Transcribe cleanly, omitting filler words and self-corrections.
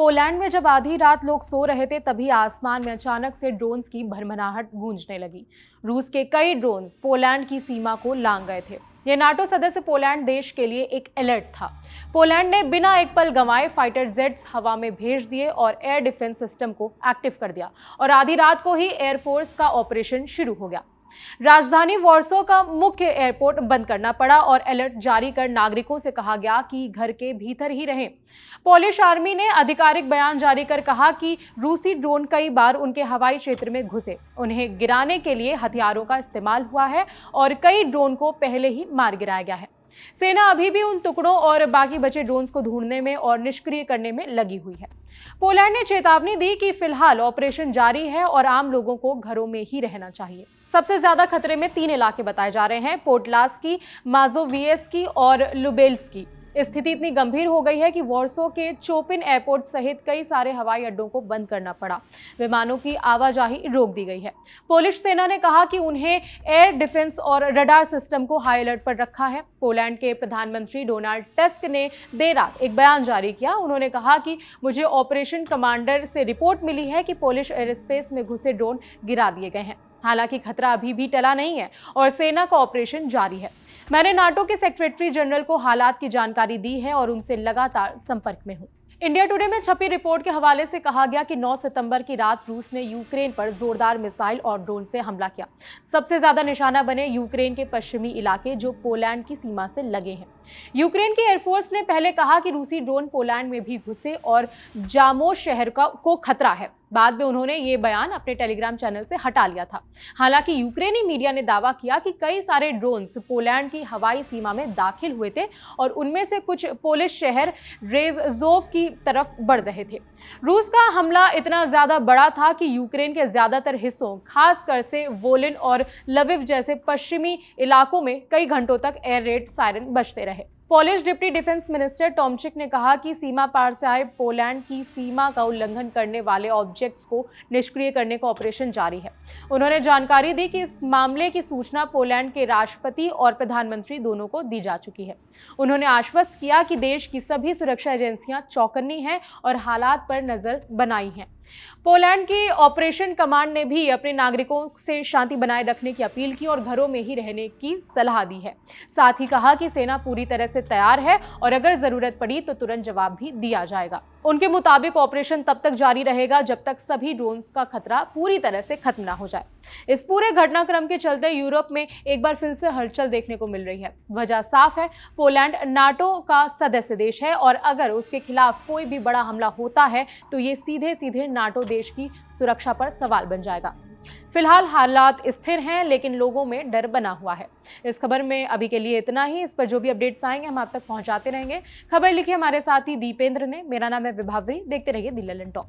Poland में जब आधी रात लोग सो रहे थे तभी आसमान में अचानक से ड्रोन्स की भरभराहट गूंजने लगी। रूस के कई ड्रोन्स पोलैंड की सीमा को लांघ गए थे। यह नाटो सदस्य पोलैंड देश के लिए एक अलर्ट था। पोलैंड ने बिना एक पल गंवाए फाइटर जेट्स हवा में भेज दिए और एयर डिफेंस सिस्टम को एक्टिव कर दिया और आधी रात को ही एयरफोर्स का ऑपरेशन शुरू हो गया। राजधानी वॉर्सो का मुख्य एयरपोर्ट बंद करना पड़ा और अलर्ट जारी कर नागरिकों से कहा गया कि घर के भीतर ही रहें। पोलिश आर्मी ने आधिकारिक बयान जारी कर कहा कि रूसी ड्रोन कई बार उनके हवाई क्षेत्र में घुसे, उन्हें गिराने के लिए हथियारों का इस्तेमाल हुआ है और कई ड्रोन को पहले ही मार गिराया गया है। सेना अभी भी उन टुकड़ों और बाकी बचे ड्रोन्स को ढूंढने में और निष्क्रिय करने में लगी हुई है। पोलैंड ने चेतावनी दी कि फिलहाल ऑपरेशन जारी है और आम लोगों को घरों में ही रहना चाहिए। सबसे ज्यादा खतरे में 3 इलाके बताए जा रहे हैं, पोडलास्की, माजोविएस्की और लुबेल्स्की। स्थिति इतनी गंभीर हो गई है कि वॉर्सो के चोपिन एयरपोर्ट सहित कई सारे हवाई अड्डों को बंद करना पड़ा। विमानों की आवाजाही रोक दी गई है। पोलिश सेना ने कहा कि उन्हें एयर डिफेंस और रडार सिस्टम को हाई अलर्ट पर रखा है। पोलैंड के प्रधानमंत्री डोनाल्ड टस्क ने देर रात एक बयान जारी किया। उन्होंने कहा कि मुझे ऑपरेशन कमांडर से रिपोर्ट मिली है कि पोलिश एयरस्पेस में घुसे ड्रोन गिरा दिए गए हैं। हालांकि खतरा अभी भी टला नहीं है और सेना का ऑपरेशन जारी है। मैंने नाटो के सेक्रेटरी जनरल को हालात की जानकारी दी है और उनसे लगातार संपर्क में हूं। इंडिया टुडे में छपी रिपोर्ट के हवाले से कहा गया कि 9 सितंबर की रात रूस ने यूक्रेन पर जोरदार मिसाइल और ड्रोन से हमला किया। सबसे ज्यादा निशाना बने यूक्रेन के पश्चिमी इलाके जो पोलैंड की सीमा से लगे हैं। यूक्रेन की एयरफोर्स ने पहले कहा कि रूसी ड्रोन पोलैंड में भी घुसे और जामोस शहर को खतरा है। बाद में उन्होंने ये बयान अपने टेलीग्राम चैनल से हटा लिया था। हालांकि यूक्रेनी मीडिया ने दावा किया कि कई सारे ड्रोन्स पोलैंड की हवाई सीमा में दाखिल हुए थे और उनमें से कुछ पोलिश शहर रेज़ोव की तरफ बढ़ रहे थे। रूस का हमला इतना ज्यादा बड़ा था कि यूक्रेन के ज्यादातर हिस्सों, खासकर से वोलिन और लविव जैसे पश्चिमी इलाकों में कई घंटों तक एयर रेड सायरन बजते रहे। पोलिश डिप्टी डिफेंस मिनिस्टर टॉमचिक ने कहा कि सीमा पार से आए पोलैंड की सीमा का उल्लंघन करने वाले ऑब्जेक्ट्स को निष्क्रिय करने का ऑपरेशन जारी है। उन्होंने जानकारी दी कि इस मामले की सूचना पोलैंड के राष्ट्रपति और प्रधानमंत्री दोनों को दी जा चुकी है। उन्होंने आश्वस्त किया कि देश की सभी सुरक्षा एजेंसियां चौकन्नी हैं और हालात पर नजर बनाई हैं। पोलैंड की ऑपरेशन कमांड ने भी अपने नागरिकों से शांति बनाए रखने की अपील की और घरों में ही रहने की सलाह दी है। साथ ही कहा कि सेना पूरी तरह से तैयार है और अगर जरूरत पड़ी तो तुरंत जवाब भी दिया जाएगा। उनके मुताबिक ऑपरेशन तब तक जारी रहेगा जब तक सभी ड्रोन्स का खतरा पूरी तरह से खत्म ना हो जाए। इस पूरे घटनाक्रम के चलते यूरोप में एक बार फिर से हलचल देखने को मिल रही है। वजह साफ है, पोलैंड नाटो का सदस्य देश है और अगर उसके खिलाफ कोई भी बड़ा हमला होता है तो ये सीधे सीधे नाटो देश की सुरक्षा पर सवाल बन जाएगा। फिलहाल हालात स्थिर हैं लेकिन लोगों में डर बना हुआ है। इस खबर में अभी के लिए इतना ही। इस पर जो भी अपडेट्स आएंगे हम आप तक पहुंचाते रहेंगे। खबर लिखी हमारे साथी दीपेंद्र ने। मेरा नाम है विभावरी। देखते रहिए दी ललन टॉक।